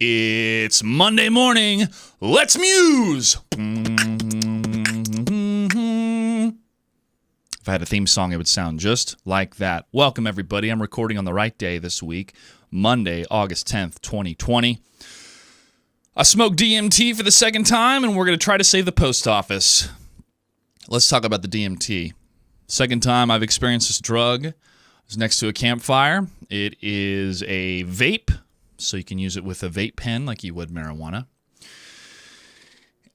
It's Monday morning. Let's muse. If I had a theme song, it would sound just like that. Welcome, everybody. I'm recording on the right day this week, Monday, August 10th, 2020. I smoked DMT for the second time, and we're going to try to save the post office. Let's talk about the DMT. Second time I've experienced this drug. I was next to a campfire. It is a vape, so you can use it with a vape pen like you would marijuana.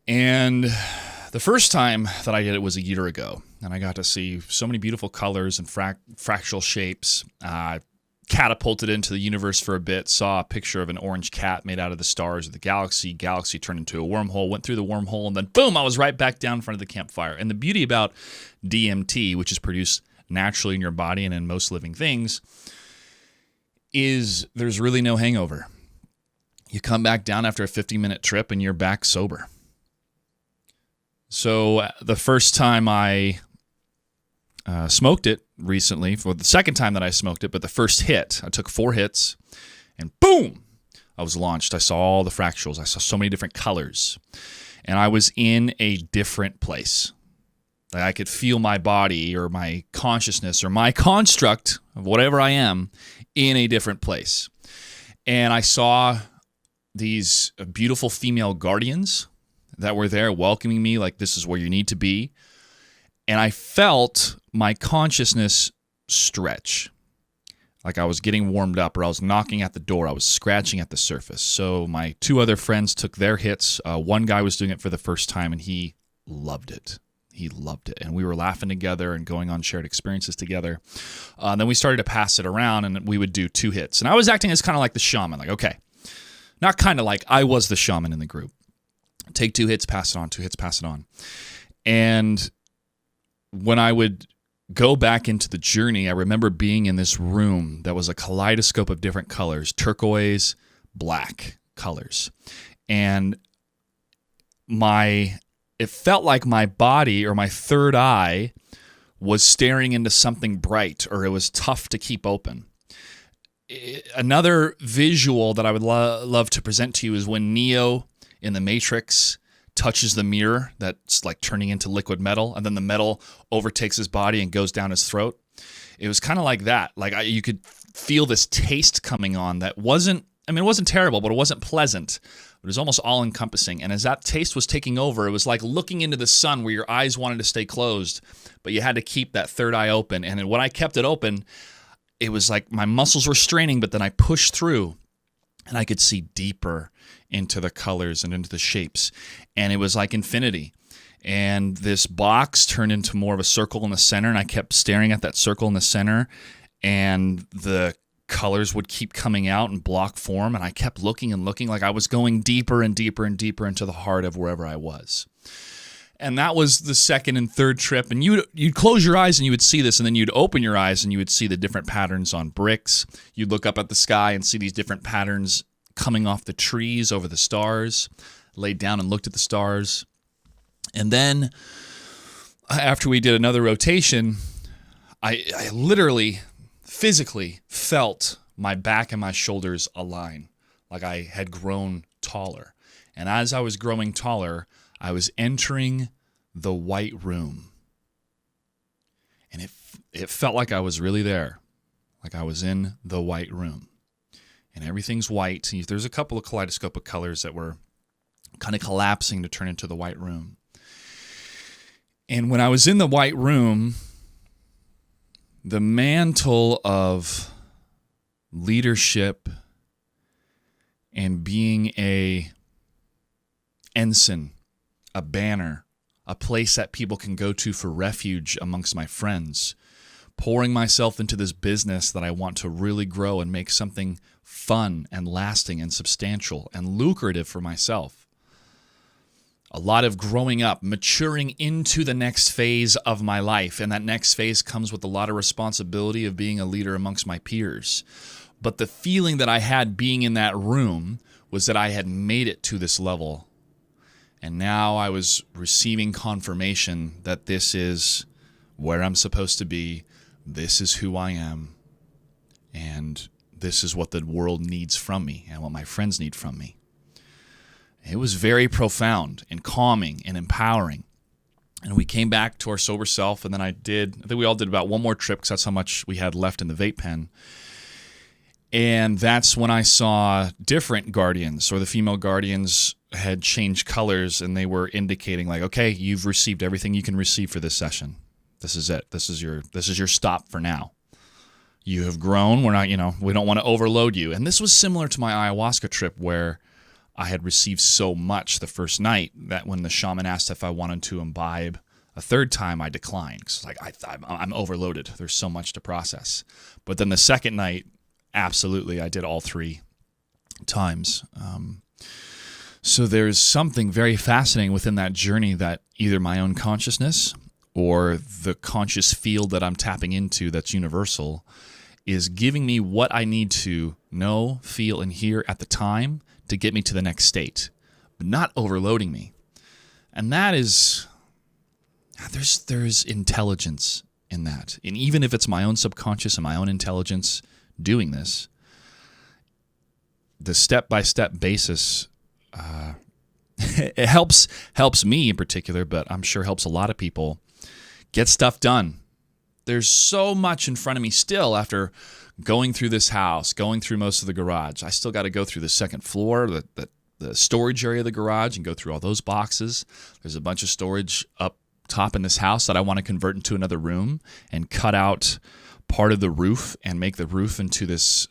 And the first time that I did it was a year ago, and I got to see so many beautiful colors and fractal shapes. Catapulted into the universe for a bit, saw a picture of an orange cat made out of the stars of the galaxy. Galaxy turned into a wormhole, went through the wormhole, and then boom, I was right back down in front of the campfire. And the beauty about DMT, which is produced naturally in your body and in most living things, is there's really no hangover. You come back down after a 50-minute trip and you're back sober. So the first time I smoked it recently, for the second time that I smoked it, but the first hit, I took 4 hits, and boom, I was launched. I saw all the fractals. I saw so many different colors, and I was in a different place. I could feel my body or my consciousness or my construct of whatever I am in a different place. And I saw these beautiful female guardians that were there welcoming me like this is where you need to be. And I felt my consciousness stretch, like I was getting warmed up, or I was knocking at the door. I was scratching at the surface. So my 2 other friends took their hits. One guy was doing it for the first time, and he loved it. He loved it. And we were laughing together and going on shared experiences together. Then we started to pass it around, and we would do 2 hits. And I was acting as kind of like the shaman, like, okay. Not kind of like, I was the shaman in the group. Take 2 hits, pass it on, 2 hits, pass it on. And when I would go back into the journey, I remember being in this room that was a kaleidoscope of different colors, turquoise, black colors. And it felt like my body or my third eye was staring into something bright, or it was tough to keep open. Another visual that I would love to present to you is when Neo in the Matrix touches the mirror that's like turning into liquid metal, and then the metal overtakes his body and goes down his throat. It was kind of like that. Like you could feel this taste coming on that wasn't, it wasn't terrible, but it wasn't pleasant. It was almost all-encompassing. And as that taste was taking over, it was like looking into the sun where your eyes wanted to stay closed, but you had to keep that third eye open. And when I kept it open, it was like my muscles were straining, but then I pushed through, and I could see deeper into the colors and into the shapes. And it was like infinity. And this box turned into more of a circle in the center, and I kept staring at that circle in the center, and the colors would keep coming out in block form, and I kept looking and looking like I was going deeper and deeper and deeper into the heart of wherever I was. And that was the second and third trip. And you'd close your eyes and you would see this, and then you'd open your eyes and you would see the different patterns on bricks. You'd look up at the sky and see these different patterns coming off the trees over the stars. Laid down and looked at the stars. And then after we did another rotation, I literally, physically felt my back and my shoulders align, like I had grown taller. And as I was growing taller, I was entering the white room. And it felt like I was really there, like I was in the white room. And everything's white. There's a couple of kaleidoscopic colors that were kind of collapsing to turn into the white room. And when I was in the white room, the mantle of leadership and being a ensign, a banner, a place that people can go to for refuge amongst my friends, pouring myself into this business that I want to really grow and make something fun and lasting and substantial and lucrative for myself. A lot of growing up, maturing into the next phase of my life, and that next phase comes with a lot of responsibility of being a leader amongst my peers. But the feeling that I had being in that room was that I had made it to this level. And now I was receiving confirmation that this is where I'm supposed to be. This is who I am. And this is what the world needs from me and what my friends need from me. It was very profound and calming and empowering. And we came back to our sober self, and then I think we all did about one more trip because that's how much we had left in the vape pen. And that's when I saw different guardians, or the female guardians had changed colors, and they were indicating like, okay, you've received everything you can receive for this session. This is it. This is your stop for now. You have grown. We're not, we don't want to overload you. And this was similar to my ayahuasca trip where I had received so much the first night that when the shaman asked if I wanted to imbibe a third time, I declined. Because I'm overloaded. There's so much to process. But then the second night, absolutely, I did all 3 times. So there's something very fascinating within that journey that either my own consciousness or the conscious field that I'm tapping into that's universal is giving me what I need to know, feel, and hear at the time to get me to the next state, but not overloading me. And that is, there's intelligence in that. And even if it's my own subconscious and my own intelligence doing this, the step-by-step basis, it helps me in particular, but I'm sure helps a lot of people get stuff done. There's so much in front of me still after going through this house, going through most of the garage. I still got to go through the second floor, the storage area of the garage, and go through all those boxes. There's a bunch of storage up top in this house that I want to convert into another room and cut out part of the roof and make the roof into this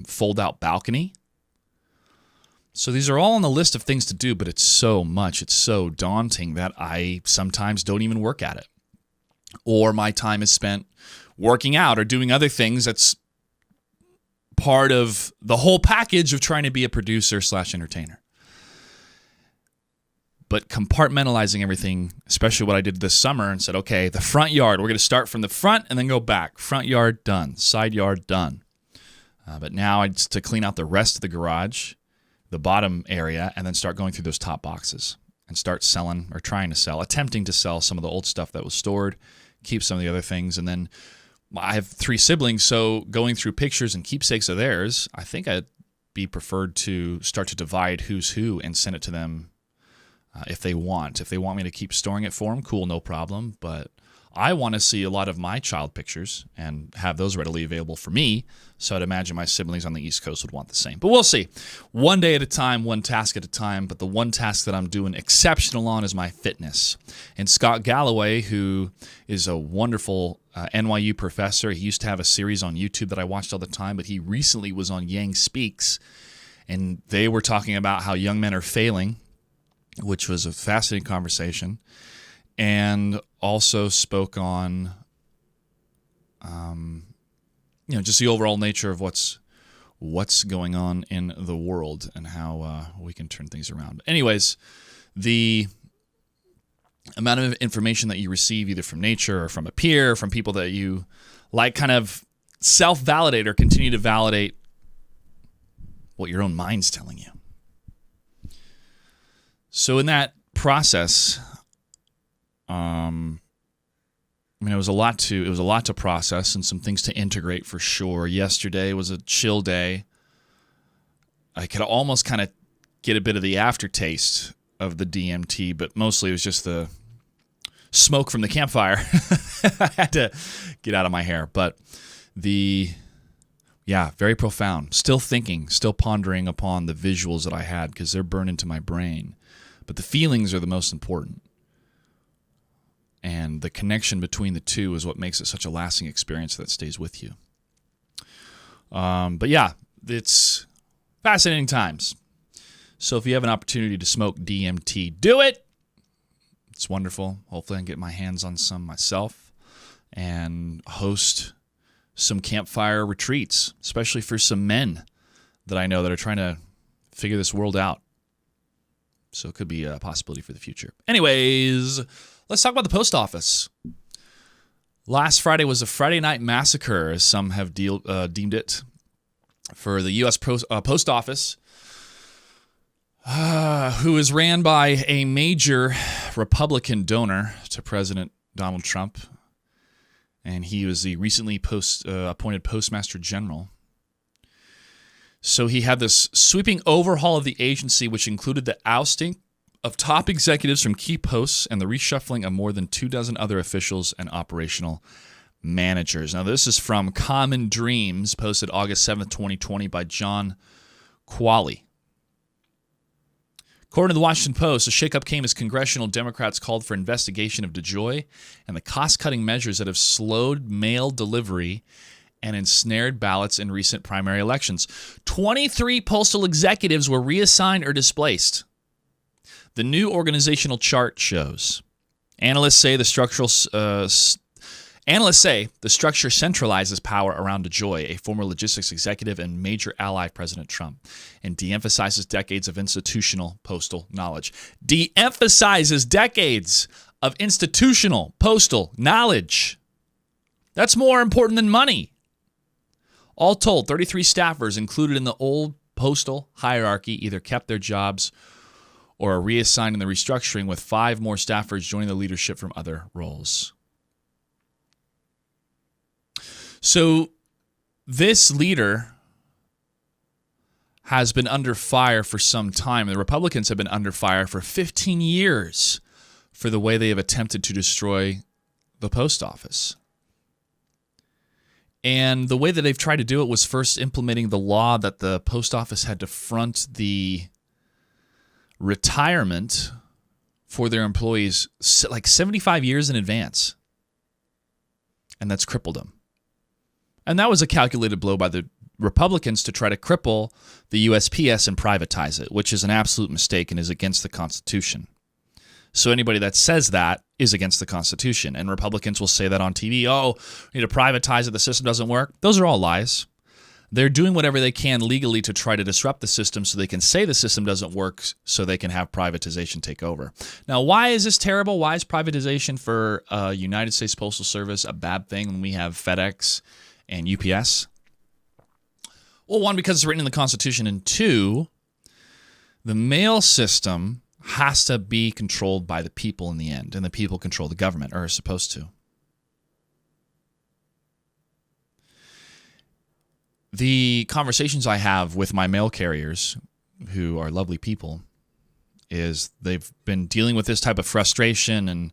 fold-out balcony. So these are all on the list of things to do, but it's so much. It's so daunting that I sometimes don't even work at it. Or my time is spent working out or doing other things that's part of the whole package of trying to be a producer / entertainer. But compartmentalizing everything, especially what I did this summer, and said, okay, the front yard, we're going to start from the front and then go back. Front yard, done. Side yard, done. But now it's to clean out the rest of the garage, the bottom area, and then start going through those top boxes and start selling or trying to sell, attempting to sell some of the old stuff that was stored, keep some of the other things. And then I have 3 siblings, so going through pictures and keepsakes of theirs, I think I'd be preferred to start to divide who's who and send it to them if they want. If they want me to keep storing it for them, cool, no problem. But I want to see a lot of my child pictures and have those readily available for me. So I'd imagine my siblings on the East Coast would want the same. But we'll see. One day at a time, one task at a time. But the one task that I'm doing exceptional on is my fitness. And Scott Galloway, who is a wonderful NYU professor, he used to have a series on YouTube that I watched all the time, but he recently was on Yang Speaks. And they were talking about how young men are failing, which was a fascinating conversation. And also spoke on, just the overall nature of what's going on in the world and how we can turn things around. Anyways, the amount of information that you receive either from nature or from a peer, from people that you like, kind of self-validate or continue to validate what your own mind's telling you. So in that process, it was a lot to process and some things to integrate for sure. Yesterday was a chill day. I could almost kind of get a bit of the aftertaste of the DMT, but mostly it was just the smoke from the campfire. I had to get out of my hair, but very profound. Still thinking, still pondering upon the visuals that I had because they're burned into my brain. But the feelings are the most important. And the connection between the two is what makes it such a lasting experience that stays with you. But yeah, it's fascinating times. So if you have an opportunity to smoke DMT, do it. It's wonderful. Hopefully I can get my hands on some myself and host some campfire retreats, especially for some men that I know that are trying to figure this world out. So it could be a possibility for the future. Anyways, let's talk about the post office. Last Friday was a Friday night massacre, as some have deemed it, for the U.S. Post Office, who is ran by a major Republican donor to President Donald Trump. And he was the recently appointed Postmaster General. So he had this sweeping overhaul of the agency, which included the ousting of top executives from key posts and the reshuffling of more than 24 other officials and operational managers. Now, this is from Common Dreams, posted August 7th, 2020 by John Qualley. According to the Washington Post, the shakeup came as congressional Democrats called for investigation of DeJoy and the cost-cutting measures that have slowed mail delivery and ensnared ballots in recent primary elections. 23 postal executives were reassigned or displaced. The new organizational chart shows. Analysts say the structure centralizes power around DeJoy, a former logistics executive and major ally of President Trump, and de-emphasizes decades of institutional postal knowledge. De-emphasizes decades of institutional postal knowledge. That's more important than money. All told, 33 staffers included in the old postal hierarchy either kept their jobs or are reassigned in the restructuring, with 5 more staffers joining the leadership from other roles. So this leader has been under fire for some time. The Republicans have been under fire for 15 years for the way they have attempted to destroy the post office. And the way that they've tried to do it was first implementing the law that the post office had to front the retirement for their employees like 75 years in advance. And that's crippled them. And that was a calculated blow by the Republicans to try to cripple the USPS and privatize it, which is an absolute mistake and is against the Constitution. So anybody that says that is against the Constitution. And Republicans will say that on TV, oh, we need to privatize it, the system doesn't work. Those are all lies. They're doing whatever they can legally to try to disrupt the system so they can say the system doesn't work so they can have privatization take over. Now, why is this terrible? Why is privatization for United States Postal Service a bad thing when we have FedEx and UPS? Well, one, because it's written in the Constitution, and two, the mail system has to be controlled by the people in the end, and the people control the government, or are supposed to. The conversations I have with my mail carriers, who are lovely people, is they've been dealing with this type of frustration and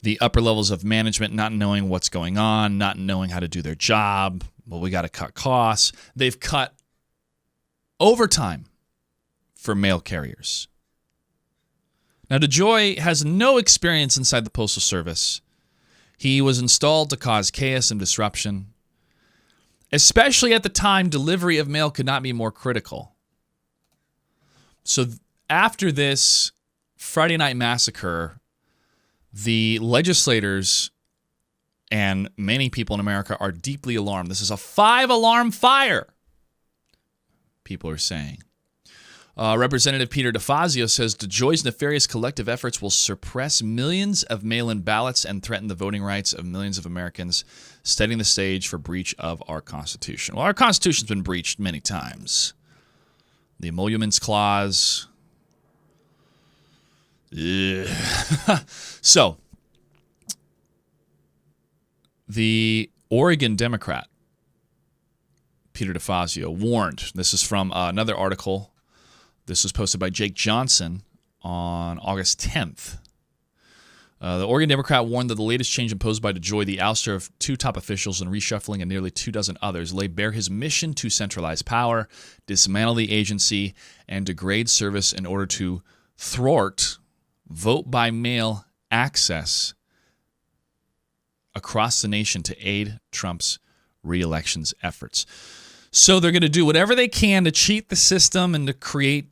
the upper levels of management not knowing what's going on, not knowing how to do their job. Well, we got to cut costs. They've cut overtime for mail carriers. Now, DeJoy has no experience inside the Postal Service. He was installed to cause chaos and disruption, especially at the time delivery of mail could not be more critical. So after this Friday night massacre, the legislators and many people in America are deeply alarmed. This is a 5-alarm fire, people are saying. Representative Peter DeFazio says DeJoy's nefarious collective efforts will suppress millions of mail-in ballots and threaten the voting rights of millions of Americans, setting the stage for breach of our Constitution. Well, our Constitution's been breached many times. The Emoluments Clause. So, the Oregon Democrat, Peter DeFazio, warned. This is from another article. This was posted by Jake Johnson on August 10th. The Oregon Democrat warned that the latest change imposed by DeJoy, the ouster of 2 top officials and reshuffling of nearly 24 others, lay bare his mission to centralize power, dismantle the agency, and degrade service in order to thwart vote-by-mail access across the nation to aid Trump's re-election's efforts. So they're going to do whatever they can to cheat the system and to create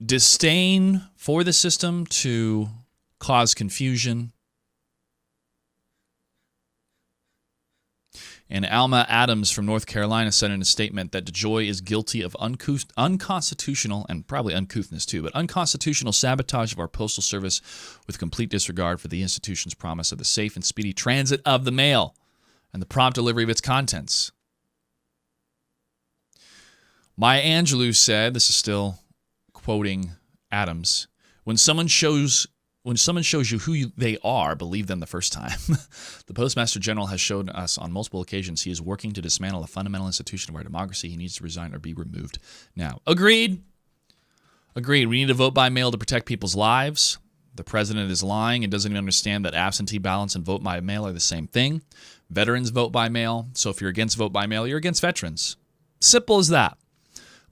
disdain for the system, to cause confusion. And Alma Adams from North Carolina said in a statement that DeJoy is guilty of unconstitutional, and probably uncouthness too, but unconstitutional sabotage of our postal service with complete disregard for the institution's promise of the safe and speedy transit of the mail and the prompt delivery of its contents. Maya Angelou said, this is still quoting Adams, when someone shows when someone shows you who they are, believe them the first time. The Postmaster General has shown us on multiple occasions he is working to dismantle the fundamental institution of our democracy. He needs to resign or be removed now. Agreed. Agreed. We need to vote by mail to protect people's lives. The president is lying and doesn't even understand that absentee ballots and vote by mail are the same thing. Veterans vote by mail. So if you're against vote by mail, you're against veterans. Simple as that.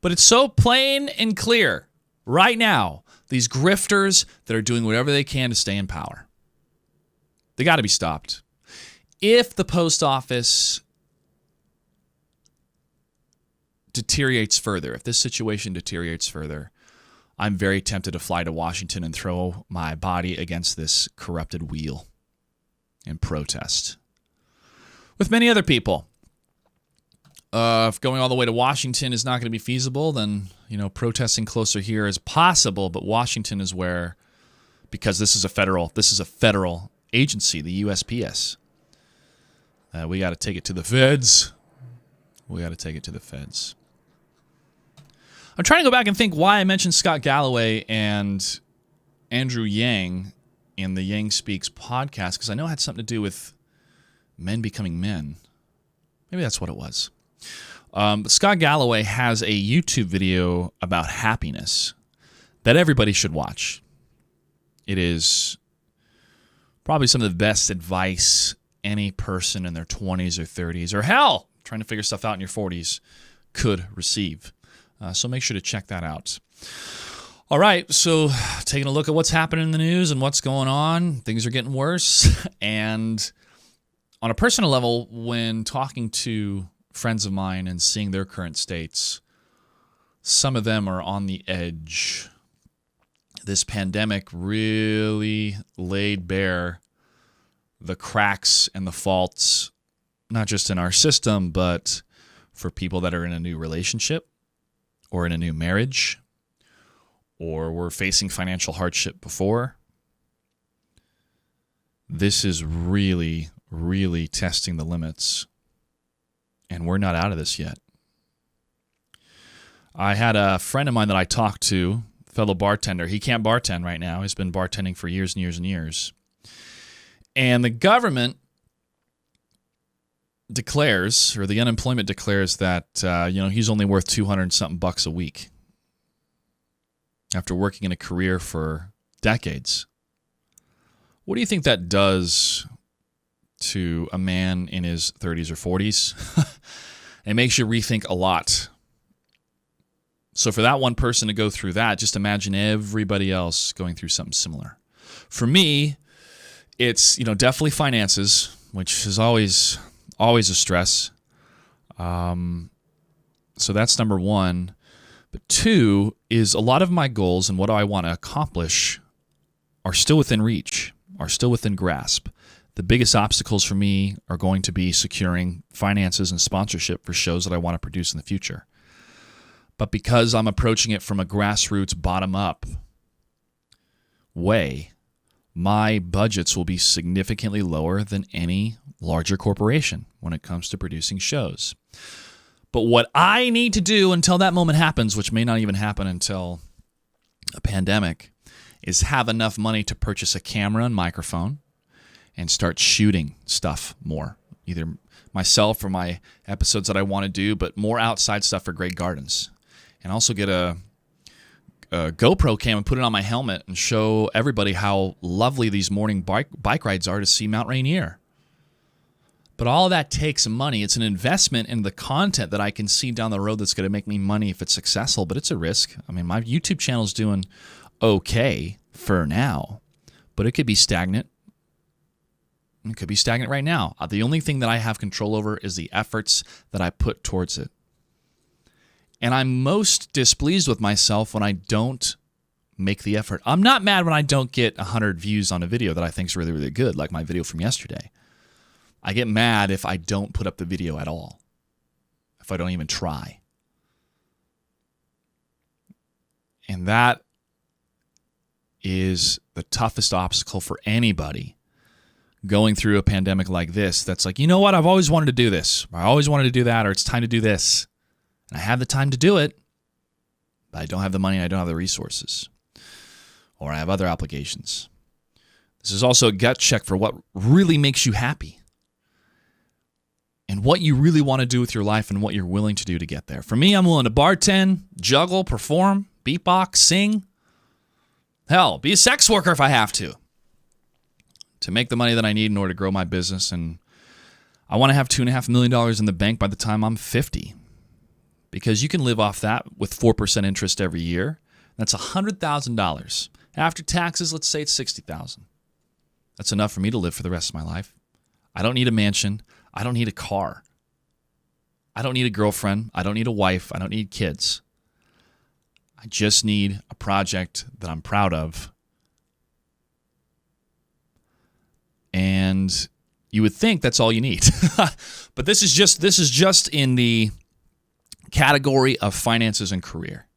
But it's so plain and clear right now. These grifters that are doing whatever they can to stay in power. They got to be stopped. If the post office deteriorates further, if this situation deteriorates further, I'm very tempted to fly to Washington and throw my body against this corrupted wheel and protest. With many other people. If going all the way to Washington is not going to be feasible, then, protesting closer here is possible, but Washington is where, because this is a federal agency, the USPS. We got to take it to the feds. I'm trying to go back and think why I mentioned Scott Galloway and Andrew Yang in the Yang Speaks podcast, because I know it had something to do with men becoming men. Maybe that's what it was. Scott Galloway has a YouTube video about happiness that everybody should watch. It is probably some of the best advice any person in their 20s or 30s, or hell, trying to figure stuff out in your 40s, could receive. So make sure to check that out. All right, so taking a look at what's happening in the news and what's going on, things are getting worse. And on a personal level, when talking to friends of mine and seeing their current states, some of them are on the edge. This pandemic really laid bare the cracks and the faults, not just in our system, but for people that are in a new relationship or in a new marriage, or were facing financial hardship before. This is really, really testing the limits. And we're not out of this yet. I had a friend of mine that I talked to, fellow bartender. He can't bartend right now. He's been bartending for years and years and years. And the government declares, or the unemployment declares that, he's only worth $200-something a week after working in a career for decades. What do you think that does to a man in his 30s or 40s? It makes you rethink a lot. So for that one person to go through that, just imagine everybody else going through something similar. For me, it's definitely finances, which is always a stress. So that's number one. But two is a lot of my goals and what I want to accomplish are still within reach, are still within grasp. The biggest obstacles for me are going to be securing finances and sponsorship for shows that I want to produce in the future. But because I'm approaching it from a grassroots, bottom-up way, my budgets will be significantly lower than any larger corporation when it comes to producing shows. But what I need to do until that moment happens, which may not even happen until a pandemic, is have enough money to purchase a camera and microphone and start shooting stuff more. Either myself or my episodes that I want to do, but more outside stuff for Greg Gardens. And also get a GoPro cam and put it on my helmet and show everybody how lovely these morning bike rides are to see Mount Rainier. But all of that takes money. It's an investment in the content that I can see down the road that's going to make me money if it's successful, but it's a risk. I mean, my YouTube channel is doing okay for now, but it could be stagnant. It could be stagnant right now. The only thing that I have control over is the efforts that I put towards it. And I'm most displeased with myself when I don't make the effort. I'm not mad when I don't get 100 views on a video that I think is really, really good, like my video from yesterday. I get mad if I don't put up the video at all, if I don't even try. And that is the toughest obstacle for anybody going through a pandemic like this that's like, you know what, I've always wanted to do this, or I always wanted to do that, or it's time to do this. And I have the time to do it, but I don't have the money, I don't have the resources, or I have other obligations. This is also a gut check for what really makes you happy and what you really want to do with your life and what you're willing to do to get there. For me, I'm willing to bartend, juggle, perform, beatbox, sing. Hell, be a sex worker if I have to make the money that I need in order to grow my business. And I want to have $2.5 million in the bank by the time I'm 50, because you can live off that with 4% interest every year. That's $100,000. After taxes, let's say it's $60,000. That's enough for me to live for the rest of my life. I don't need a mansion. I don't need a car. I don't need a girlfriend. I don't need a wife. I don't need kids. I just need a project that I'm proud of. And you would think that's all you need. But this is just in the category of finances and career.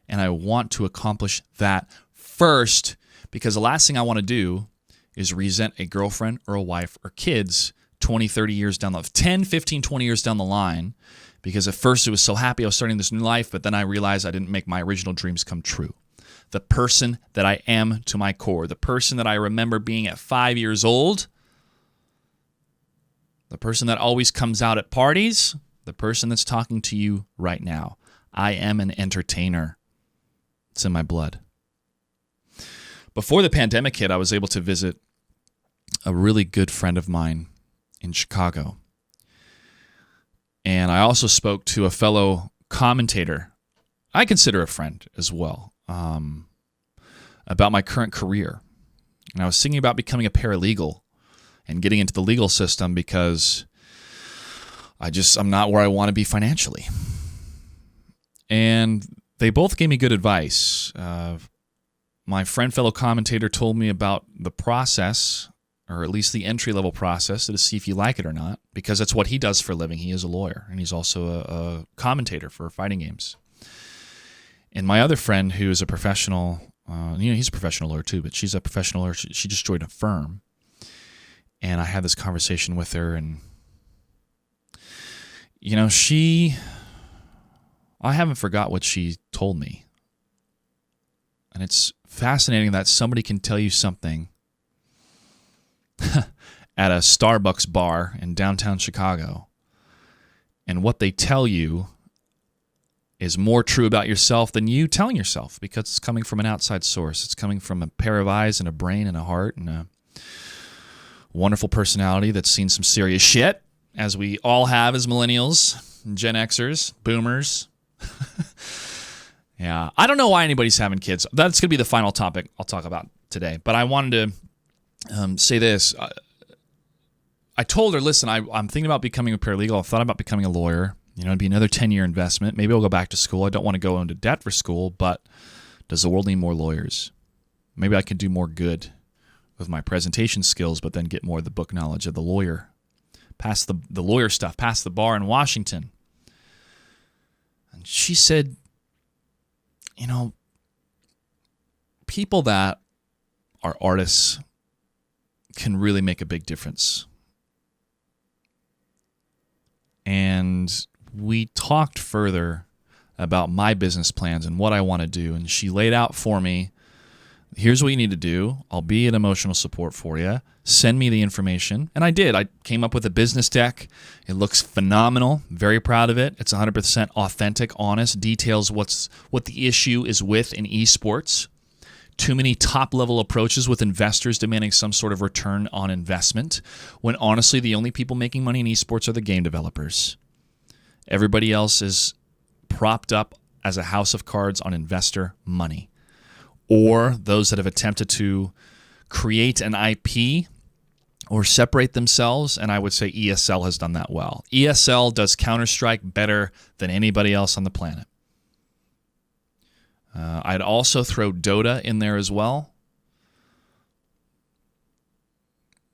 And I want to accomplish that first, because the last thing I want to do is resent a girlfriend or a wife or kids 20, 30 years down the 10, 15, 20 years down the line, because at first it was so happy I was starting this new life, but then I realized I didn't make my original dreams come true. The person that I am to my core, the person that I remember being at 5 years old, the person that always comes out at parties, the person that's talking to you right now. I am an entertainer. It's in my blood. Before the pandemic hit, I was able to visit a really good friend of mine in Chicago. And I also spoke to a fellow commentator, I consider a friend as well, about my current career. And I was thinking about becoming a paralegal and getting into the legal system because I'm not where I want to be financially. And they both gave me good advice. My fellow commentator told me about the process, or at least the entry-level process, to see if you like it or not, because that's what he does for a living. He is a lawyer, and he's also a commentator for fighting games. And my other friend, who is a professional, he's a professional lawyer too, but she's a professional lawyer. She just joined a firm. And I had this conversation with her, and, I haven't forgot what she told me. And it's fascinating that somebody can tell you something at a Starbucks bar in downtown Chicago, and what they tell you is more true about yourself than you telling yourself, because it's coming from an outside source. It's coming from a pair of eyes and a brain and a heart and a wonderful personality that's seen some serious shit, as we all have as millennials, Gen Xers, boomers. Yeah, I don't know why anybody's having kids. That's going to be the final topic I'll talk about today. But I wanted to say this. I told her, listen, I'm thinking about becoming a paralegal. I've thought about becoming a lawyer. It'd be another 10-year investment. Maybe I'll go back to school. I don't want to go into debt for school, but does the world need more lawyers? Maybe I can do more good with my presentation skills, but then get more of the book knowledge of the lawyer. Pass the lawyer stuff, pass the bar in Washington. And she said, people that are artists can really make a big difference. And we talked further about my business plans and what I want to do. And she laid out for me, here's what you need to do. I'll be an emotional support for you. Send me the information. And I did. I came up with a business deck. It looks phenomenal. Very proud of it. It's 100% authentic, honest, details what the issue is with in esports. Too many top-level approaches with investors demanding some sort of return on investment, when honestly the only people making money in esports are the game developers. Everybody else is propped up as a house of cards on investor money, or those that have attempted to create an IP or separate themselves, and I would say ESL has done that well. ESL does Counter-Strike better than anybody else on the planet. I'd also throw Dota in there as well.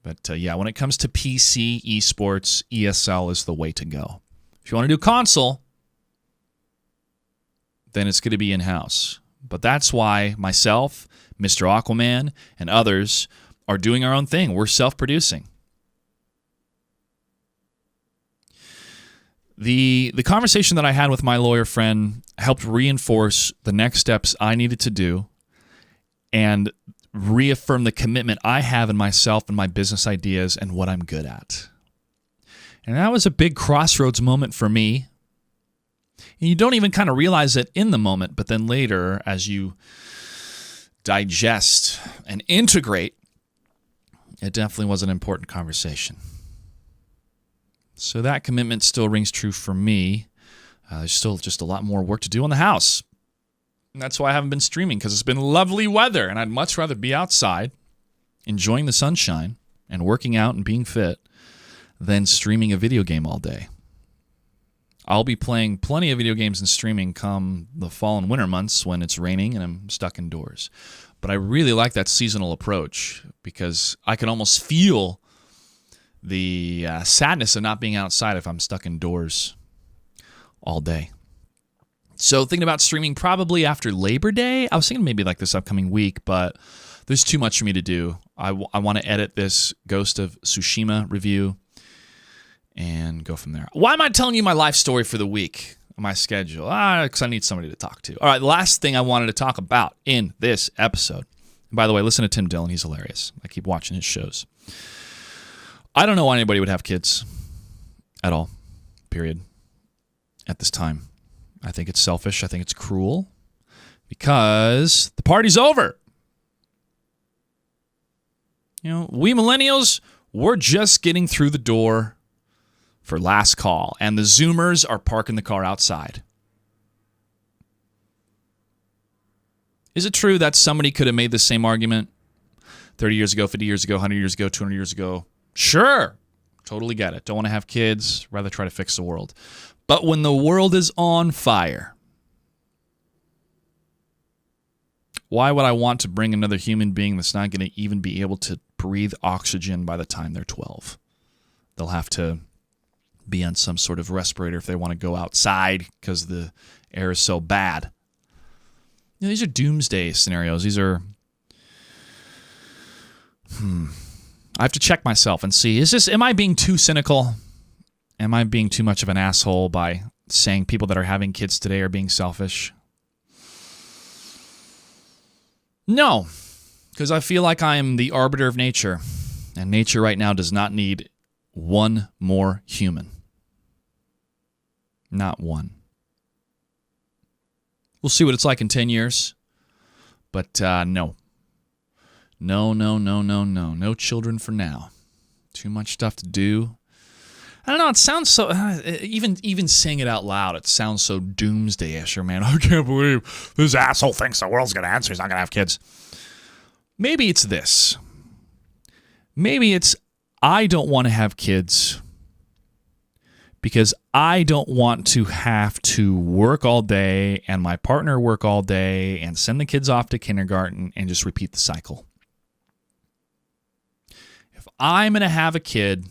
But when it comes to PC esports, ESL is the way to go. If you want to do console, then it's going to be in-house. But that's why myself, Mr. Aquaman, and others are doing our own thing. We're self-producing. The conversation that I had with my lawyer friend helped reinforce the next steps I needed to do. And reaffirm the commitment I have in myself and my business ideas and what I'm good at. And that was a big crossroads moment for me. And you don't even kind of realize it in the moment, but then later, as you digest and integrate, it definitely was an important conversation. So that commitment still rings true for me. There's still just a lot more work to do on the house. And that's why I haven't been streaming, because it's been lovely weather, and I'd much rather be outside, enjoying the sunshine, and working out and being fit, than streaming a video game all day. I'll be playing plenty of video games and streaming come the fall and winter months when it's raining and I'm stuck indoors. But I really like that seasonal approach, because I can almost feel the sadness of not being outside if I'm stuck indoors all day. So thinking about streaming probably after Labor Day. I was thinking maybe like this upcoming week, but there's too much for me to do. I want to edit this Ghost of Tsushima review and go from there. Why am I telling you my life story for the week, my schedule? Because I need somebody to talk to. All right, the last thing I wanted to talk about in this episode. And by the way, listen to Tim Dillon. He's hilarious. I keep watching his shows. I don't know why anybody would have kids at all, period, at this time. I think it's selfish. I think it's cruel, because the party's over. You know, we millennials, we're just getting through the door for last call, and the Zoomers are parking the car outside. Is it true that somebody could have made the same argument 30 years ago, 50 years ago, 100 years ago, 200 years ago? Sure. Totally get it. Don't want to have kids. Rather try to fix the world. But when the world is on fire, why would I want to bring another human being that's not going to even be able to breathe oxygen by the time they're 12? They'll have to be on some sort of respirator if they want to go outside because the air is so bad. You know, these are doomsday scenarios. These are... I have to check myself and see, am I being too cynical? Am I being too much of an asshole by saying people that are having kids today are being selfish? No, because I feel like I am the arbiter of nature, and nature right now does not need one more human. Not one. We'll see what it's like in 10 years, but no. No children for now. Too much stuff to do. I don't know, it sounds so, even saying it out loud, it sounds so doomsday-ish, man. I can't believe this asshole thinks the world's going to answer. He's not going to have kids. Maybe it's this. Maybe it's, I don't want to have kids because I don't want to have to work all day and my partner work all day and send the kids off to kindergarten and just repeat the cycle. If I'm going to have a kid,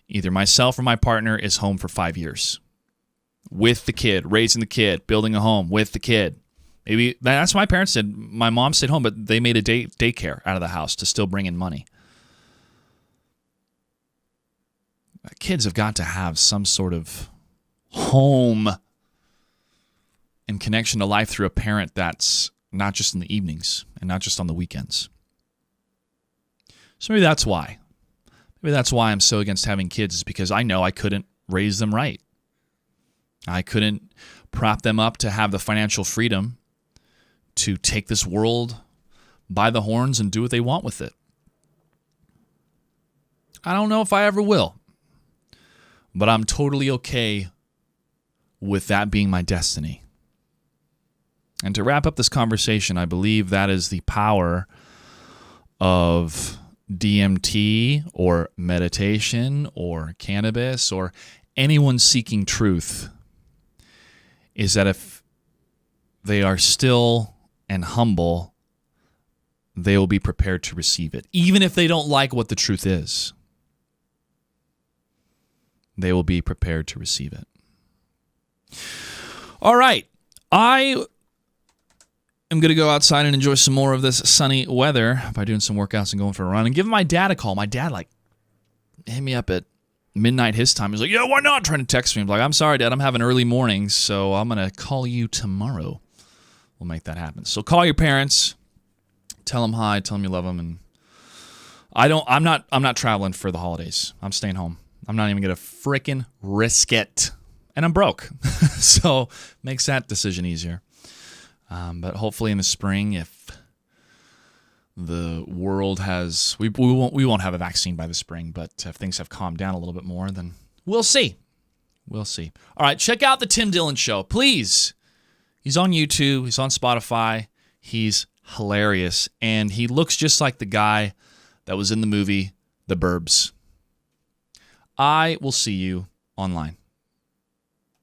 either myself or my partner is home for 5 years with the kid, raising the kid, building a home with the kid. Maybe that's what my parents did. My mom stayed home, but they made a daycare out of the house to still bring in money. Kids have got to have some sort of home and connection to life through a parent that's not just in the evenings and not just on the weekends. So maybe that's why. Maybe that's why I'm so against having kids, is because I know I couldn't raise them right. I couldn't prop them up to have the financial freedom to take this world by the horns and do what they want with it. I don't know if I ever will, but I'm totally okay with that being my destiny. And to wrap up this conversation, I believe that is the power of DMT or meditation or cannabis or anyone seeking truth, is that if they are still and humble, they will be prepared to receive it. Even if they don't like what the truth is, they will be prepared to receive it. All right. I am going to go outside and enjoy some more of this sunny weather by doing some workouts and going for a run and giving my dad a call. My dad, hit me up at midnight his time. He's like, yeah, why not? Trying to text me. I'm like, I'm sorry, Dad. I'm having early mornings, so I'm going to call you tomorrow. We'll make that happen. So call your parents. Tell them hi. Tell them you love them. And I'm not traveling for the holidays. I'm staying home. I'm not even gonna frickin' risk it. And I'm broke, so makes that decision easier. But hopefully in the spring, if the world has, we won't have a vaccine by the spring, but if things have calmed down a little bit more, then we'll see. We'll see. All right, check out the Tim Dillon Show, please. He's on YouTube. He's on Spotify. He's hilarious, and he looks just like the guy that was in the movie The Burbs. I will see you online.